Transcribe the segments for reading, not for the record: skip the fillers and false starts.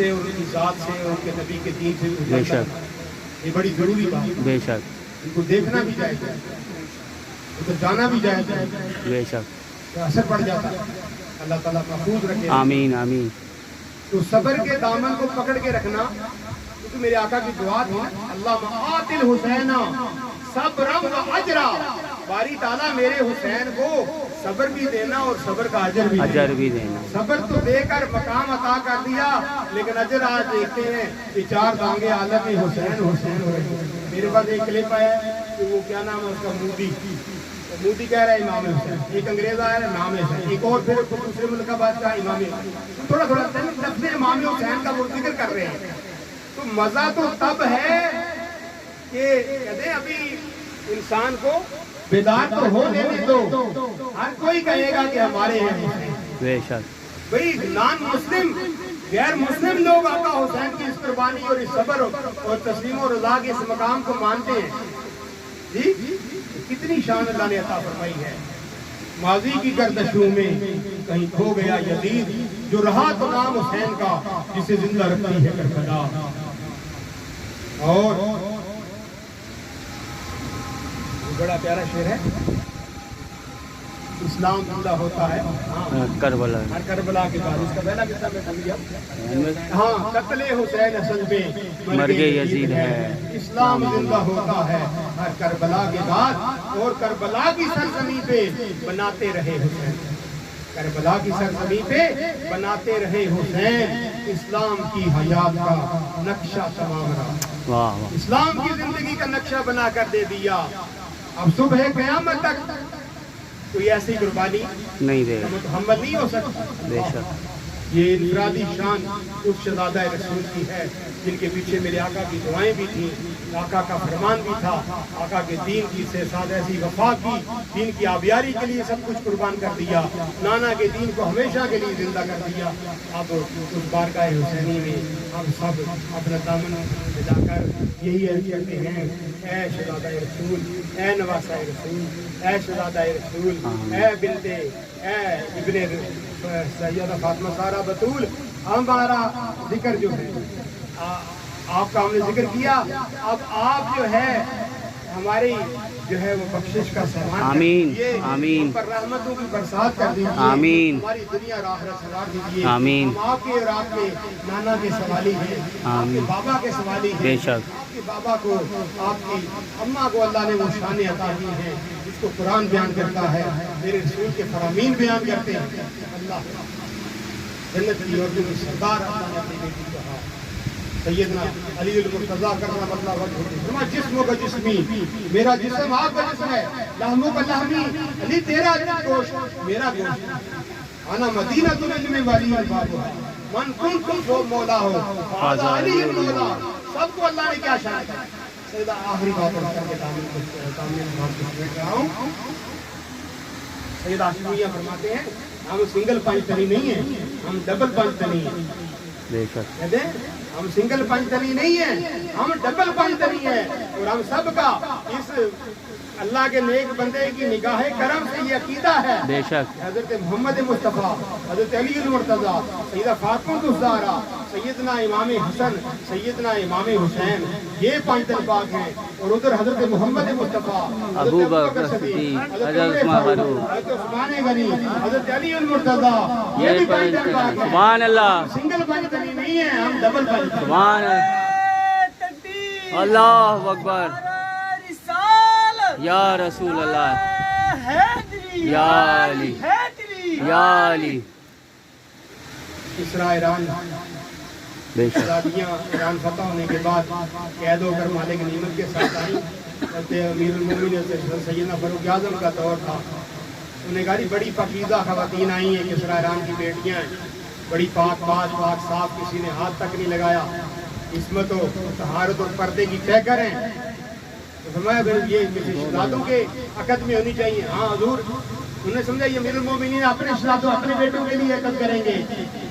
سے اور ان کی ذات سے اور ان کے نبی کے دین سے بے شک یہ بڑی ضروری بات ہے. بے شک ان کو دیکھنا بھی جائز ہے, ان کو جانا بھی جائز ہے, بے شک. اثر پڑ جاتا ہے. اللہ تعالیٰ محفوظ رکھے. آمین آمین. تو صبر کے دامن کو پکڑ کے رکھنا, کیونکہ میرے آقا کی دعا تھی اللہ آت الحسین صبرا و اجرا, باری تعالیٰ میرے حسین کو صبر بھی دینا اور صبر کا اجر بھی دینا. صبر تو دے کر مقام عطا کر دیا, لیکن اجر آج دیکھتے ہیں کہ 4 دانگے عالم میں حسین حسین ہو رہے ہیں. میرے پاس ایک کلپ آیا ہے کہ وہ کیا نام ہے اس کا, مودی کہہ رہا ہے امام حسین, ایک انگریز آیا ہے نام حسین, ایک اور پھر دوسرے ملک کا بادشاہ امام حسین. تھوڑا تھوڑا لفظ امام حسین کا وہ ذکر کر رہے ہیں. تو مزہ تو تب ہے کہ کہتے ہیں ابھی انسان کو بیدار تو ہو لینے دو, ہر کوئی کہے گا کہ ہمارے ہیں حسین. بے شک. بھئی نان مسلم غیر مسلم لوگ آقا حسین کی اس قربانی اور اس صبر اور تسلیم و رضا کے اس مقام کو مانتے ہیں. جی کتنی شان اللہ نے عطا فرمائی ہے. ماضی کی گردشوں میں کہیں کھو گیا یزید, جو رہا تو نام حسین کا جسے زندہ رکھتی ہے کربلا. اور بڑا پیارا شعر ہے, اسلام زندہ ہوتا ہے کربلا, ہر کربلا کے بعد. اس کا پہلا قصہ میں سمجھ گیا. ہاں قتل حسین اصل میں مرگ یزید ہے, اسلام زندہ ہوتا ہے ہر کربلا کے بعد, اور کربلا کی سرزمین پہ بناتے رہے حسین. کربلا کی سرزمین پہ بناتے رہے حسین اسلام کی حیات کا نقشہ تمام رہا. اسلام کی زندگی کا نقشہ بنا کر دے دیا. اب صبح قیامت تک کوئی ایسی قربانی نہیں دے, محمد نہیں ہو سکتا. بے شک. یہ انفرادی شان اس شہزادہ رسول کی ہے جن کے پیچھے میرے آقا کی دعائیں بھی تھیں, آقا کا فرمان بھی تھا, آقا کے دین کی سے ساتھ ایسی وفا کی, دین کی آبیاری کے لیے سب کچھ قربان کر دیا, نانا کے دین کو ہمیشہ کے لیے زندہ کر دیا. اب اس بارگاہ حسینی میں ہم سب اپنا دامن بجا کر یہی عرض کرتے ہیں, اے شہزادہ رسول, اے نواسہ رسول, اے شہزادہ رسول, اے بنتے, اے ابن سیدہ فاطمہ سارہ بطول, ہمارا ذکر جو ہے آپ کا ہم نے ذکر کیا, اب آپ جو ہے ہماری جو ہے وہ بخشش کا سامان آمین آمین, پر رحمتوں کی برسات کر دیجیے. آمین. ہماری دنیا اور آخرت سنوار دیجیے. آمین. ہم آپ کے اور آپ کے نانا کے سوالی ہیں, آپ کے بابا کے سوالی ہیں. بے شک. آپ کے بابا کو, آپ کی اماں کو اللہ نے وہ شانیں عطا کی ہیں جس کو قرآن بیان کرتا ہے, میرے رسول کے فرامین بیان کرتے ہیں. اللہ جنت کی عورتوں میں سردار اللہ نے اپنی بیٹی کو کہا سیدنا علی المرتضیٰ کرم اللہ وجہہ, جسموں کا جسمی میرا جسم آپ کا جسم ہے, لحموں کا لحمی علی تیرا گوشت میرا گوشت, آنا مدینہ تلجم والی الباب من کن کن سو مولا ہو فاضا علی المولا. سب کو اللہ نے کیا شان کیا. سیدہ آخری بات کر کے سامنے بیٹھ رہا ہوں. سیدہ عاشقیہ فرماتے ہیں ہم سنگل پنچ تنی نہیں ہیں, ہم ڈبل پنچ تنی ہیں. بے شک. کہتے ہیں ہم سنگل پنچ تنی نہیں ہیں, ہم ڈبل پنچ تنی ہیں, اور ہم سب کا اس اللہ کے نیک بندے کی نگاہ کرم سے یہ عقیدہ ہے. بے شک. حضرت محمد مصطفیٰ, حضرت علی المرتضیٰ, سیدہ فاطمہ الزہرا, سیدنا امام حسن, سیدنا امام حسین, یہ 5 تن پاک ہیں. اور ادھر حضرت محمد مصطفیٰ, ابو بکر صدیق, حضرت عثمان فاروق, حضرت عثمان غنی, حضرت علی المرتضیٰ, یہ بھی 5 تن پاک ہیں. سبحان اللہ. سنگل پنچ تنی نہیں ہے, ہم ڈبل پنچ. سبحان اللہ اکبر. یا رسول اللہ, یا علی, یا علی. اسرا ایران, بے شک. آزادیاں ایران فتح ہونے کے بعد قید ہو کر مالک نعمت کے ساتھ آئیں. امیر المومنین سیدنا فاروق اعظم کا دور تھا. انہوں نے کہا بڑی پاکیزہ خواتین آئی ہیں, کسریٰ ایران کی بیٹیاں ہیں, بڑی پاک پاک پاک صاف, کسی نے ہاتھ تک نہیں لگایا, عصمت و طہارت اور پردے کی طے کریں. تو فرمایا یہ کسی شہزادوں کے عقد میں ہونی چاہیے. ہاں حضور. انہوں نے سمجھا یہ امیر المومنین اپنے شہزادوں اپنے بیٹوں کے لیے عقد کریں گے.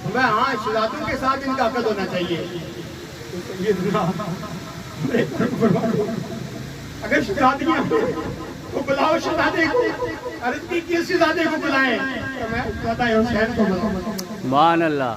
فرمایا ہاں شہزادوں کے ساتھ ان کا عقد ہونا چاہیے. اگر شہزادیاں تو بلاؤ شہزادے کو, عرض کی کس شہزادے کو بلائیں؟ میں شہزادہ حسین کو بلاؤں. سبحان اللہ.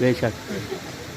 بے شک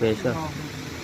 بے شک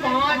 5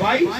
22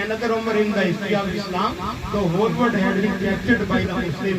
another Umar in the history of Islam, the whole world had been rejected by the Muslim।